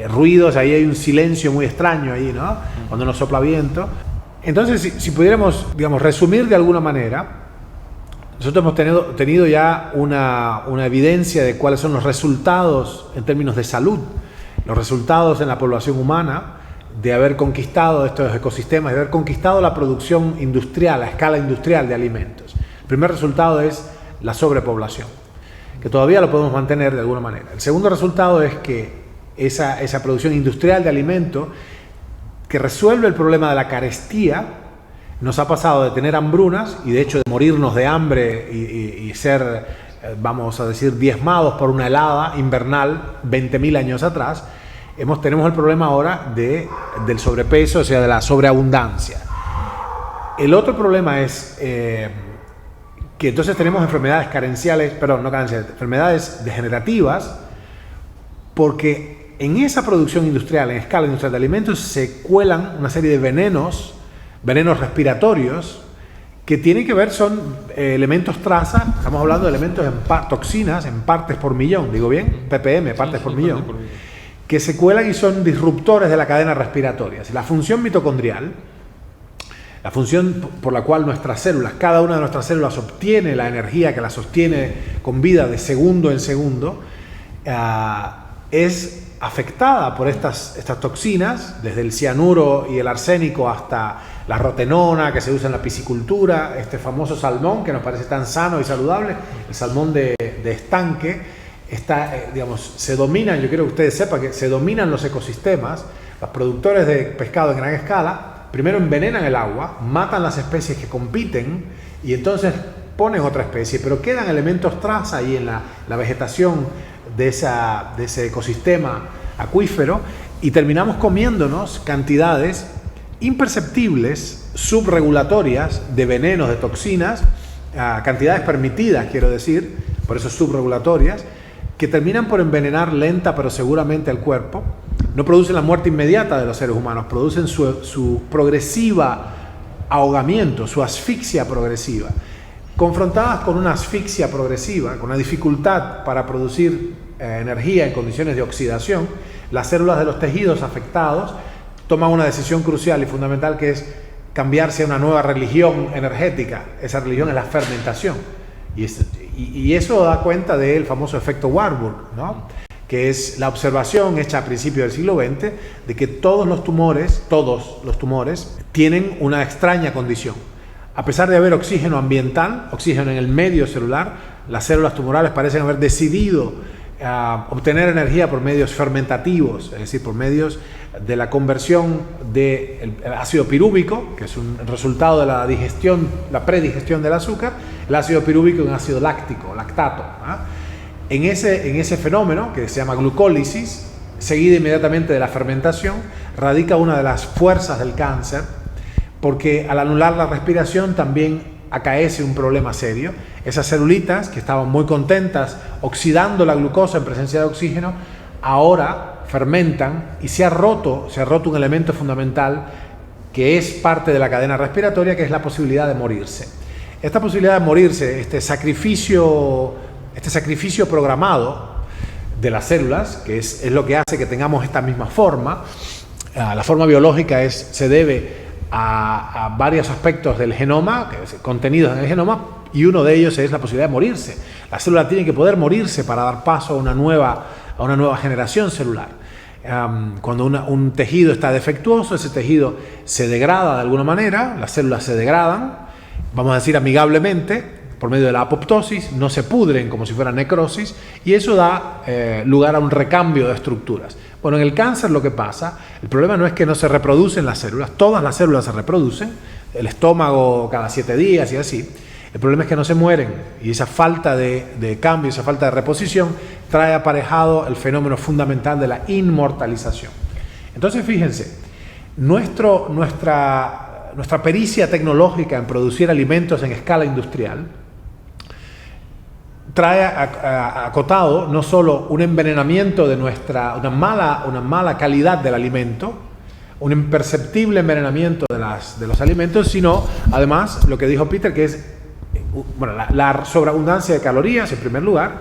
Speaker 1: ruidos. Ahí hay un silencio muy extraño ahí, ¿no? Cuando nos sopla viento. Entonces, si pudiéramos, digamos, resumir de alguna manera, nosotros hemos tenido ya una evidencia de cuáles son los resultados en términos de salud, los resultados en la población humana de haber conquistado estos ecosistemas, de haber conquistado la producción industrial, la escala industrial de alimentos. El primer resultado es la sobrepoblación, que todavía lo podemos mantener de alguna manera. El segundo resultado es que esa producción industrial de alimentos que resuelve el problema de la carestía nos ha pasado de tener hambrunas y de hecho de morirnos de hambre y ser, vamos a decir, diezmados por una helada invernal 20.000 años atrás. Tenemos el problema ahora del sobrepeso, o sea, de la sobreabundancia. El otro problema es que entonces tenemos enfermedades enfermedades degenerativas, porque en esa producción industrial, en escala industrial de alimentos, se cuelan una serie de venenos respiratorios, que tienen que ver, son elementos traza. Estamos hablando de elementos toxinas en partes por millón, digo bien, ppm, partes por millón, que se cuelan y son disruptores de la cadena respiratoria. La función mitocondrial, la función por la cual cada una de nuestras células obtiene la energía que la sostiene con vida de segundo en segundo, es afectada por estas toxinas, desde el cianuro y el arsénico hasta la rotenona que se usa en la piscicultura, este famoso salmón que nos parece tan sano y saludable, el salmón de estanque. Se dominan, yo quiero que ustedes sepan que se dominan los ecosistemas. Los productores de pescado en gran escala primero envenenan el agua, matan las especies que compiten y entonces ponen otra especie, pero quedan elementos traza ahí en la vegetación de ese ecosistema acuífero, y terminamos comiéndonos cantidades imperceptibles, subregulatorias de venenos, de toxinas, cantidades permitidas, quiero decir, por eso subregulatorias, que terminan por envenenar lenta pero seguramente al cuerpo. No producen la muerte inmediata de los seres humanos, producen su progresiva ahogamiento, su asfixia progresiva. Confrontadas con una asfixia progresiva, con una dificultad para producir energía en condiciones de oxidación, las células de los tejidos afectados toman una decisión crucial y fundamental, que es cambiarse a una nueva religión energética. Esa religión es la fermentación. Y eso da cuenta del famoso efecto Warburg, ¿no? Que es la observación hecha a principios del siglo XX de que todos los tumores tienen una extraña condición. A pesar de haber oxígeno ambiental, oxígeno en el medio celular, las células tumorales parecen haber decidido obtener energía por medios fermentativos, es decir, por medios de la conversión del ácido pirúvico, que es un resultado de la digestión, la predigestión del azúcar, el ácido pirúvico en ácido láctico, lactato. En ese fenómeno, que se llama glucólisis, seguida inmediatamente de la fermentación, radica una de las fuerzas del cáncer, porque al anular la respiración también acaece un problema serio. Esas celulitas que estaban muy contentas oxidando la glucosa en presencia de oxígeno, ahora fermentan y se ha roto un elemento fundamental que es parte de la cadena respiratoria, que es la posibilidad de morirse. Esta posibilidad de morirse, este sacrificio programado de las células, que es lo que hace que tengamos esta misma forma. La forma biológica se debe a varios aspectos del genoma, contenidos en el genoma, y uno de ellos es la posibilidad de morirse. La célula tiene que poder morirse para dar paso a una nueva generación celular. Cuando un tejido está defectuoso, ese tejido se degrada de alguna manera, las células se degradan, vamos a decir amigablemente, por medio de la apoptosis, no se pudren como si fuera necrosis, y eso da lugar a un recambio de estructuras. Bueno, en el cáncer lo que pasa, el problema no es que no se reproducen las células, todas las células se reproducen, el estómago cada 7 días y así. El problema es que no se mueren, y esa falta de cambio, esa falta de reposición trae aparejado el fenómeno fundamental de la inmortalización. Entonces, fíjense, nuestra pericia tecnológica en producir alimentos en escala industrial trae acotado no solo un envenenamiento de una mala calidad del alimento, un imperceptible envenenamiento de los alimentos, sino además lo que dijo Peter, que es bueno, la sobreabundancia de calorías en primer lugar,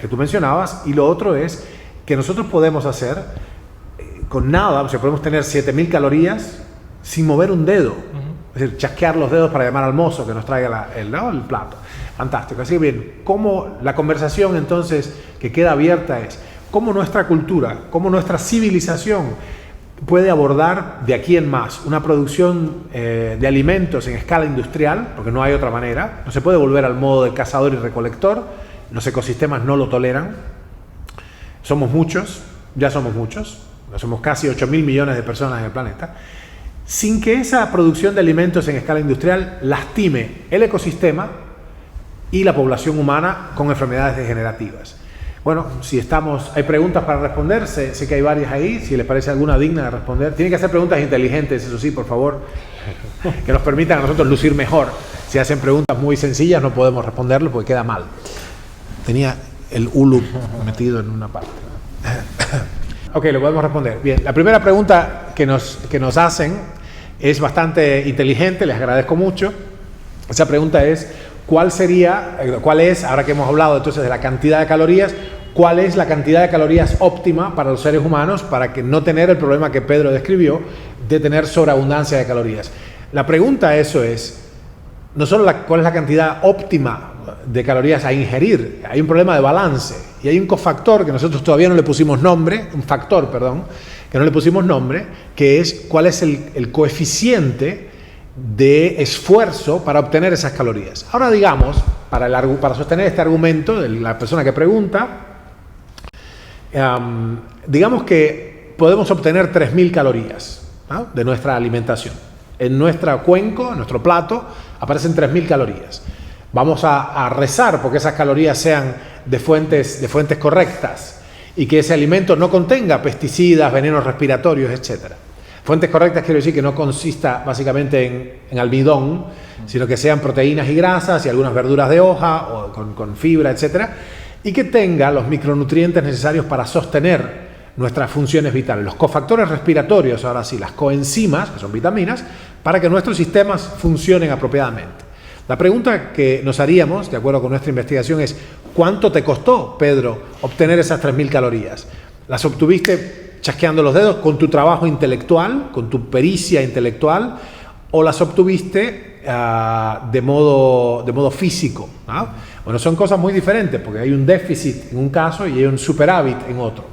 Speaker 1: que tú mencionabas, y lo otro es que nosotros podemos hacer con nada, o sea, podemos tener 7.000 calorías sin mover un dedo, es decir, chasquear los dedos para llamar al mozo que nos traiga el plato. Fantástico. Así que bien, cómo la conversación entonces que queda abierta es cómo nuestra cultura, cómo nuestra civilización puede abordar de aquí en más una producción de alimentos en escala industrial, porque no hay otra manera, no se puede volver al modo de cazador y recolector, los ecosistemas no lo toleran, somos muchos, ya somos muchos, somos casi 8.000 millones de personas en el planeta, sin que esa producción de alimentos en escala industrial lastime el ecosistema y la población humana con enfermedades degenerativas. Bueno, hay preguntas para responder, sé que hay varias ahí, si les parece alguna digna de responder. Tienen que hacer preguntas inteligentes, eso sí, por favor, que nos permitan a nosotros lucir mejor. Si hacen preguntas muy sencillas no podemos responderlo porque queda mal. Tenía el hulu metido en una parte. Ok, lo podemos responder. Bien, la primera pregunta que nos hacen es bastante inteligente, les agradezco mucho. Esa pregunta es, ¿cuál es, ahora que hemos hablado entonces de la cantidad de calorías, cuál es la cantidad de calorías óptima para los seres humanos para que no tener el problema que Pedro describió de tener sobreabundancia de calorías? La pregunta a eso es, no solo cuál es la cantidad óptima de calorías a ingerir, hay un problema de balance y hay un cofactor que nosotros todavía no le pusimos nombre, que no le pusimos nombre, que es cuál es el coeficiente de esfuerzo para obtener esas calorías. Ahora digamos, para sostener este argumento de la persona que pregunta, digamos que podemos obtener 3.000 calorías, ¿no?, de nuestra alimentación. En nuestro cuenco, en nuestro plato, aparecen 3.000 calorías. Vamos a rezar porque esas calorías sean de fuentes correctas y que ese alimento no contenga pesticidas, venenos respiratorios, etc. Fuentes correctas quiero decir que no consista básicamente en almidón, sino que sean proteínas y grasas y algunas verduras de hoja o con fibra, etc. Y que tenga los micronutrientes necesarios para sostener nuestras funciones vitales. Los cofactores respiratorios, ahora sí, las coenzimas, que son vitaminas, para que nuestros sistemas funcionen apropiadamente. La pregunta que nos haríamos, de acuerdo con nuestra investigación, es ¿cuánto te costó, Pedro, obtener esas 3.000 calorías? ¿Las obtuviste chasqueando los dedos con tu trabajo intelectual, con tu pericia intelectual, o las obtuviste de modo físico, ¿no? Bueno, son cosas muy diferentes, porque hay un déficit en un caso y hay un superávit en otro.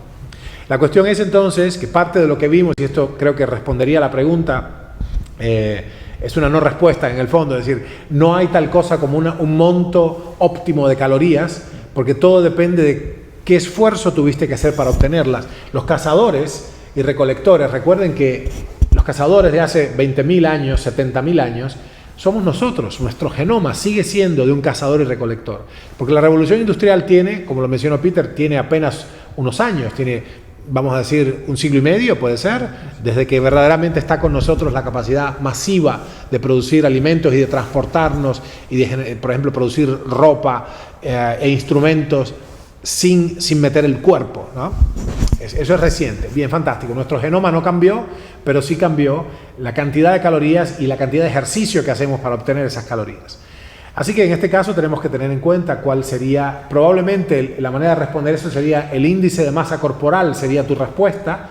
Speaker 1: La cuestión es entonces que parte de lo que vimos, y esto creo que respondería a la pregunta, es una no respuesta en el fondo, es decir, no hay tal cosa como un monto óptimo de calorías, porque todo depende de qué esfuerzo tuviste que hacer para obtenerlas. Los cazadores y recolectores, recuerden que los cazadores de hace 20.000 años, 70.000 años, somos nosotros, nuestro genoma sigue siendo de un cazador y recolector, porque la revolución industrial tiene, como lo mencionó Peter, tiene apenas unos años, tiene, vamos a decir, un siglo y medio, puede ser, desde que verdaderamente está con nosotros la capacidad masiva de producir alimentos y de transportarnos y de, por ejemplo, producir ropa e instrumentos sin meter el cuerpo, ¿no? Eso es reciente. Bien, fantástico. Nuestro genoma no cambió, pero sí cambió la cantidad de calorías y la cantidad de ejercicio que hacemos para obtener esas calorías. Así que en este caso tenemos que tener en cuenta cuál sería, probablemente la manera de responder eso sería el índice de masa corporal, sería tu respuesta.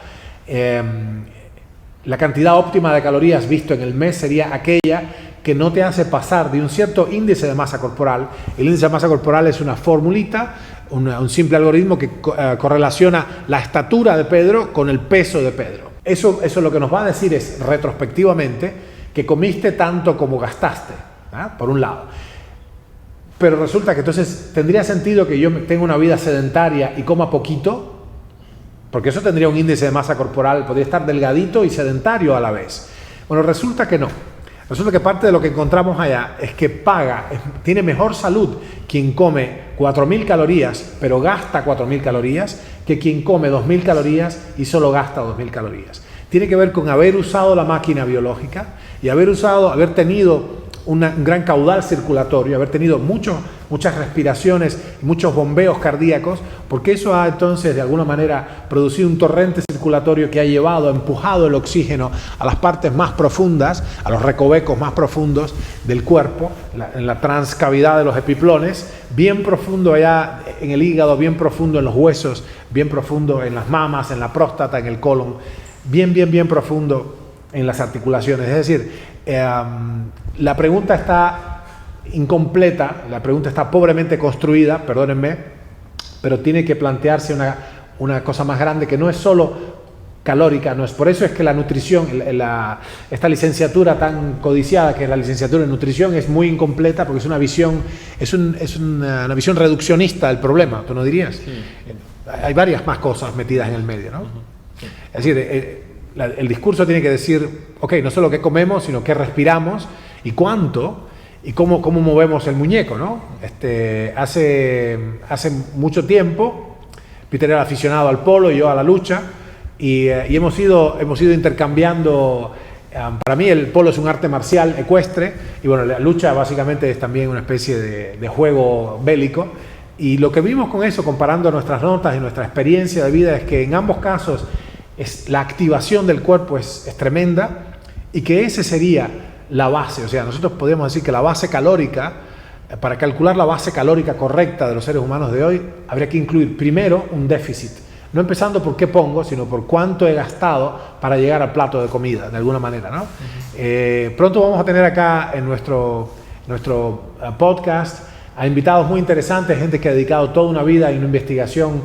Speaker 1: La cantidad óptima de calorías visto en el mes sería aquella que no te hace pasar de un cierto índice de masa corporal. El índice de masa corporal es una formulita, un simple algoritmo que correlaciona la estatura de Pedro con el peso de Pedro. Eso lo que nos va a decir es, retrospectivamente, que comiste tanto como gastaste, ¿ah? Por un lado. Pero resulta que entonces tendría sentido que yo tenga una vida sedentaria y coma poquito. porque eso tendría un índice de masa corporal, podría estar delgadito y sedentario a la vez. Bueno, resulta que no. Resulta que parte de lo que encontramos allá es que tiene mejor salud quien come 4.000 calorías, pero gasta 4.000 calorías, que quien come 2.000 calorías y solo gasta 2.000 calorías. Tiene que ver con haber usado la máquina biológica y haber tenido un gran caudal circulatorio, haber tenido muchas respiraciones, muchos bombeos cardíacos, porque eso ha entonces de alguna manera producido un torrente circulatorio que ha empujado el oxígeno a las partes más profundas, a los recovecos más profundos del cuerpo, en la transcavidad de los epiplones, bien profundo allá en el hígado, bien profundo en los huesos, bien profundo en las mamas, en la próstata, en el colon, bien profundo en las articulaciones. Es decir, la pregunta está incompleta, la pregunta está pobremente construida, perdónenme, pero tiene que plantearse una cosa más grande que no es solo calórica, no es por eso es que la nutrición, esta licenciatura tan codiciada que es la licenciatura en nutrición es muy incompleta porque es una visión reduccionista del problema, ¿tú no dirías? Sí. Hay varias más cosas metidas en el medio, ¿no? Sí. Es decir, el discurso tiene que decir, ok, no solo qué comemos, sino qué respiramos y cuánto y cómo movemos el muñeco, ¿no? Hace mucho tiempo, Peter era aficionado al polo y yo a la lucha y hemos ido intercambiando. Para mí el polo es un arte marcial ecuestre y bueno, la lucha básicamente es también una especie de juego bélico. Y lo que vimos con eso, comparando nuestras notas y nuestra experiencia de vida, es que en ambos casos la activación del cuerpo es tremenda y que ese sería la base. O sea, nosotros podríamos decir que la base calórica, para calcular la base calórica correcta de los seres humanos de hoy, habría que incluir primero un déficit. No empezando por qué pongo, sino por cuánto he gastado para llegar al plato de comida, de alguna manera, ¿no? Pronto vamos a tener acá en nuestro podcast a invitados muy interesantes, gente que ha dedicado toda una vida en una investigación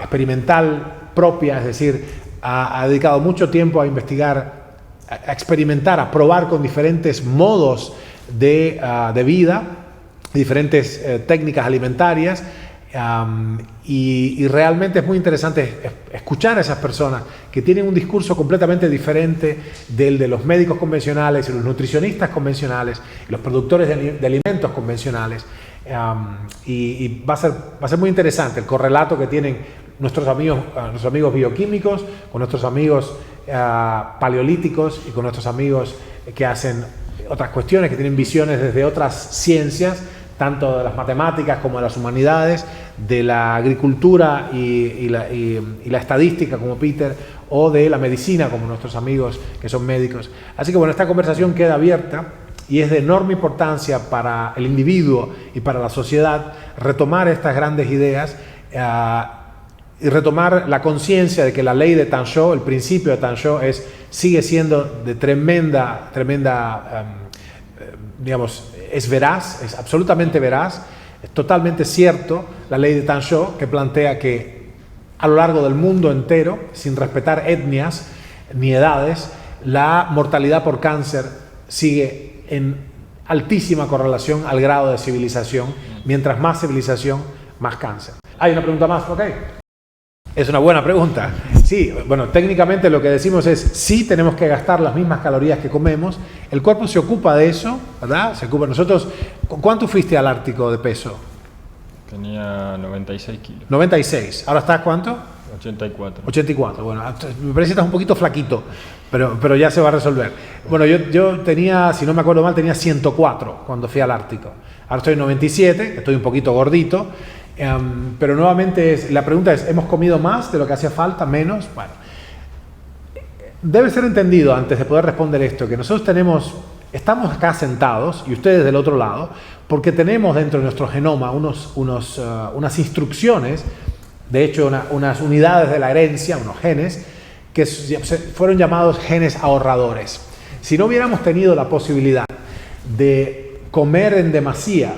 Speaker 1: experimental propia, es decir, ha dedicado mucho tiempo a investigar, a experimentar, a probar con diferentes modos de vida, diferentes técnicas alimentarias, y realmente es muy interesante escuchar a esas personas que tienen un discurso completamente diferente del de los médicos convencionales y los nutricionistas convencionales, los productores de alimentos convencionales, y va a ser muy interesante el correlato que tienen nuestros amigos bioquímicos con nuestros amigos paleolíticos y con nuestros amigos que hacen otras cuestiones, que tienen visiones desde otras ciencias, tanto de las matemáticas como de las humanidades, de la agricultura y la estadística como Peter, o de la medicina como nuestros amigos que son médicos. Así que bueno, esta conversación queda abierta y es de enorme importancia para el individuo y para la sociedad retomar estas grandes ideas y retomar la conciencia de que la ley de Tancho, el principio de Tancho, sigue siendo de tremenda, digamos, es veraz, es absolutamente veraz, es totalmente cierto la ley de Tancho, que plantea que a lo largo del mundo entero, sin respetar etnias ni edades, la mortalidad por cáncer sigue en altísima correlación al grado de civilización. Mientras más civilización, más cáncer. Hay una pregunta más, ¿ok? Es una buena pregunta. Sí, bueno, técnicamente lo que decimos es, sí tenemos que gastar las mismas calorías que comemos. El cuerpo se ocupa de eso, ¿verdad? Se ocupa. Nosotros, ¿cuánto fuiste al Ártico de peso?
Speaker 2: Tenía 96 kilos.
Speaker 1: 96. ¿Ahora estás cuánto?
Speaker 2: 84.
Speaker 1: 84. Bueno, me parece que estás un poquito flaquito, pero ya se va a resolver. Bueno, yo tenía, si no me acuerdo mal, tenía 104 cuando fui al Ártico. Ahora estoy en 97, estoy un poquito gordito. Pero nuevamente la pregunta es, ¿hemos comido más de lo que hacía falta? ¿Menos? Bueno, debe ser entendido antes de poder responder esto que nosotros estamos acá sentados y ustedes del otro lado porque tenemos dentro de nuestro genoma unas instrucciones, de hecho unas unidades de la herencia, unos genes que fueron llamados genes ahorradores. Si no hubiéramos tenido la posibilidad de comer en demasía,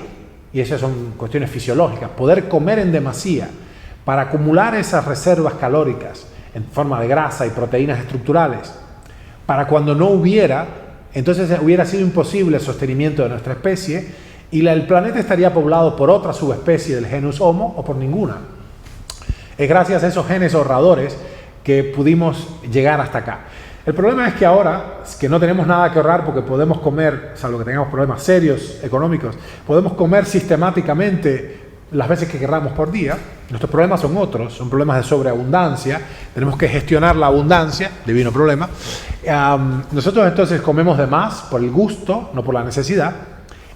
Speaker 1: y esas son cuestiones fisiológicas, poder comer en demasía para acumular esas reservas calóricas en forma de grasa y proteínas estructurales, para cuando no hubiera, entonces hubiera sido imposible el sostenimiento de nuestra especie y el planeta estaría poblado por otra subespecie del genus Homo o por ninguna. Es gracias a esos genes ahorradores que pudimos llegar hasta acá. El problema es que ahora, que no tenemos nada que ahorrar porque podemos comer, salvo que tengamos problemas serios económicos, podemos comer sistemáticamente las veces que queramos por día. Nuestros problemas son otros, son problemas de sobreabundancia. Tenemos que gestionar la abundancia, divino problema. Nosotros entonces comemos de más por el gusto, no por la necesidad,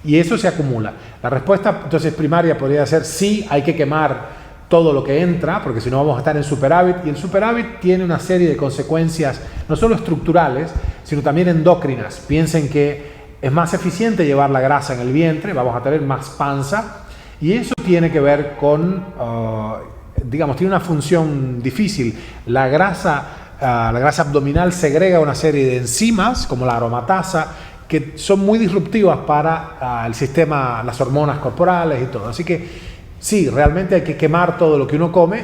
Speaker 1: y eso se acumula. La respuesta entonces primaria podría ser sí, hay que quemar todo lo que entra, porque si no vamos a estar en superávit, y el superávit tiene una serie de consecuencias, no solo estructurales, sino también endócrinas. Piensen que es más eficiente llevar la grasa en el vientre, vamos a tener más panza, y eso tiene que ver con, digamos, tiene una función difícil. La grasa abdominal segrega una serie de enzimas, como la aromatasa, que son muy disruptivas para el sistema, las hormonas corporales y todo. Así que sí, realmente hay que quemar todo lo que uno come,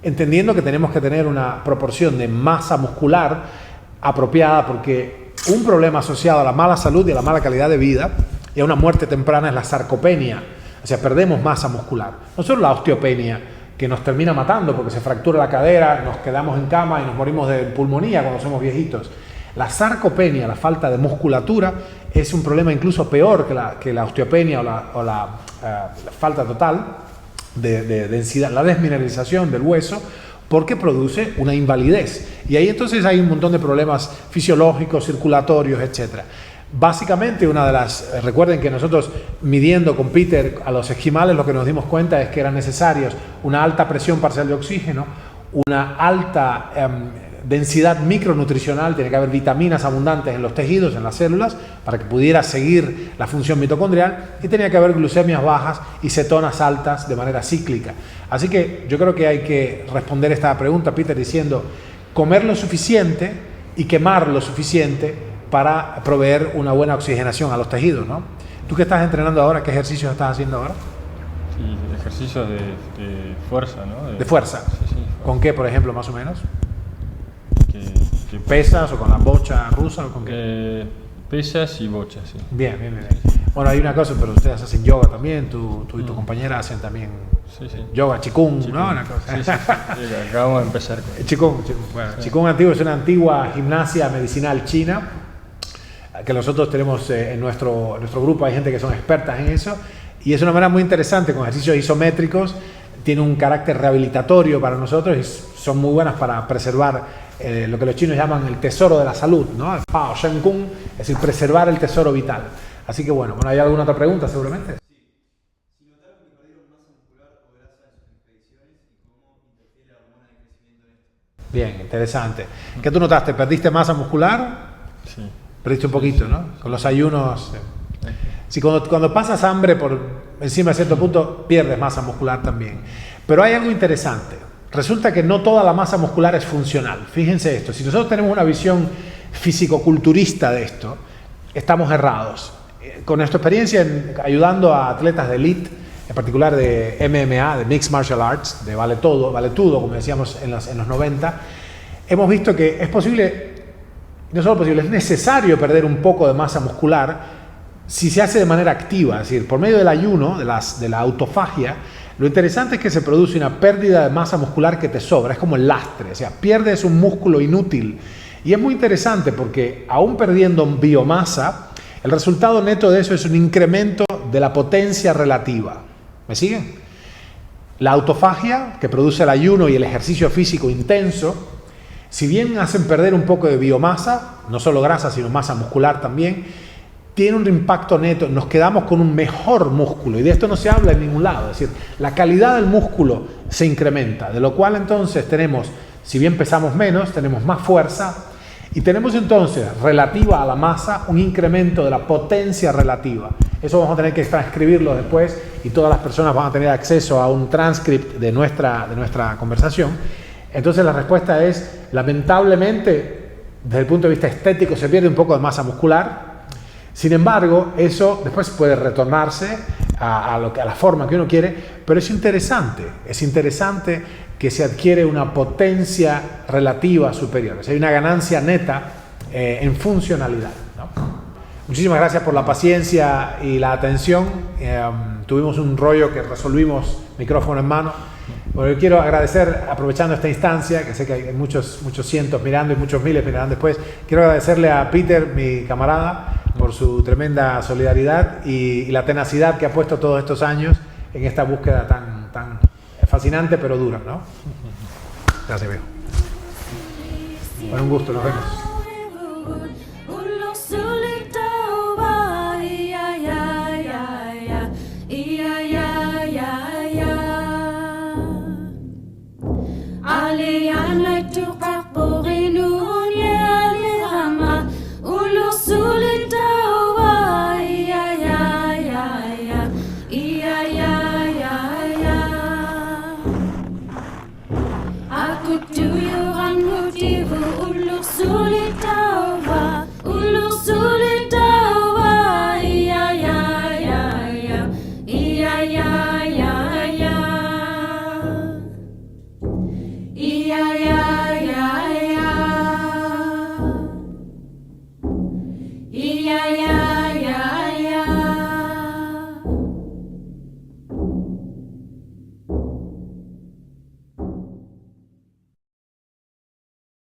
Speaker 1: entendiendo que tenemos que tener una proporción de masa muscular apropiada, porque un problema asociado a la mala salud y a la mala calidad de vida y a una muerte temprana es la sarcopenia. O sea, perdemos masa muscular. No solo la osteopenia, que nos termina matando porque se fractura la cadera, nos quedamos en cama y nos morimos de pulmonía cuando somos viejitos. La sarcopenia, la falta de musculatura, es un problema incluso peor que la osteopenia o la falta total de densidad, la desmineralización del hueso, porque produce una invalidez. Y ahí entonces hay un montón de problemas fisiológicos, circulatorios, etc. Básicamente, recuerden que nosotros midiendo con Peter a los esquimales, lo que nos dimos cuenta es que eran necesarios una alta presión parcial de oxígeno, una alta densidad micronutricional, tiene que haber vitaminas abundantes en los tejidos, en las células, para que pudiera seguir la función mitocondrial, y tenía que haber glucemias bajas y cetonas altas de manera cíclica. Así que yo creo que hay que responder esta pregunta, Peter, diciendo comer lo suficiente y quemar lo suficiente para proveer una buena oxigenación a los tejidos, ¿no? ¿Tú qué estás entrenando ahora? ¿Qué ejercicios estás haciendo ahora?
Speaker 2: Sí, ejercicios de fuerza, ¿no?
Speaker 1: ¿De fuerza?
Speaker 2: Sí, sí.
Speaker 1: ¿Con qué, por ejemplo, más o menos?
Speaker 2: ¿Qué
Speaker 1: ¿Pesas o con la bocha rusa o con qué?
Speaker 2: Pesas y bochas, sí.
Speaker 1: Bien. Bueno, hay una cosa, pero ustedes hacen yoga también, tú y tu compañera hacen también yoga, Qigong, ¿no? Una cosa.
Speaker 2: Sí, acabamos de empezar con
Speaker 1: Qigong. Bueno, Qigong antiguo es una antigua gimnasia medicinal china, que nosotros tenemos en nuestro grupo, hay gente que son expertas en eso, y es una manera muy interesante, con ejercicios isométricos, tiene un carácter rehabilitatorio para nosotros y son muy buenas para preservar lo que los chinos llaman el tesoro de la salud, ¿no? El Pao Shen Kung, es decir, preservar el tesoro vital. Así que bueno, ¿hay alguna otra pregunta seguramente?
Speaker 3: Sí. Si notaron que perdieron masa muscular o grasa en sus expediciones y cómo interfiere la hormona de crecimiento en esto.
Speaker 1: Bien, interesante. ¿Qué tú notaste? ¿Perdiste masa muscular?
Speaker 2: Sí.
Speaker 1: Perdiste un poquito, ¿no? Con los ayunos. Sí, cuando pasas hambre por encima de cierto punto, pierdes masa muscular también. Pero hay algo interesante. Resulta que no toda la masa muscular es funcional. Fíjense esto, si nosotros tenemos una visión fisicoculturista de esto, estamos errados. Con nuestra experiencia ayudando a atletas de elite, en particular de MMA, de Mixed Martial Arts, de valetudo, como decíamos en los 90, hemos visto que es posible, no solo posible, es necesario perder un poco de masa muscular si se hace de manera activa, es decir, por medio del ayuno, de la autofagia. Lo interesante es que se produce una pérdida de masa muscular que te sobra, es como el lastre, o sea, pierdes un músculo inútil. Y es muy interesante porque aún perdiendo biomasa, el resultado neto de eso es un incremento de la potencia relativa. ¿Me siguen? La autofagia, que produce el ayuno y el ejercicio físico intenso, si bien hacen perder un poco de biomasa, no solo grasa, sino masa muscular también, tiene un impacto neto, nos quedamos con un mejor músculo, y de esto no se habla en ningún lado, es decir, la calidad del músculo se incrementa, de lo cual entonces tenemos, si bien pesamos menos, tenemos más fuerza, y tenemos entonces, relativa a la masa, un incremento de la potencia relativa. Eso vamos a tener que transcribirlo después, y todas las personas van a tener acceso a un transcript de nuestra conversación. Entonces la respuesta es, lamentablemente, desde el punto de vista estético, se pierde un poco de masa muscular. Sin embargo, eso después puede retornarse a la forma que uno quiere, pero es interesante que se adquiere una potencia relativa superior, o sea, hay una ganancia neta en funcionalidad, ¿no? Muchísimas gracias por la paciencia y la atención. tuvimos un rollo que resolvimos micrófono en mano. Bueno, yo quiero agradecer, aprovechando esta instancia, que sé que hay muchos cientos mirando y muchos miles mirarán después, quiero agradecerle a Peter, mi camarada, por su tremenda solidaridad y la tenacidad que ha puesto todos estos años en esta búsqueda tan fascinante pero dura, ¿no? Gracias, viejo. Bueno, un gusto, nos vemos.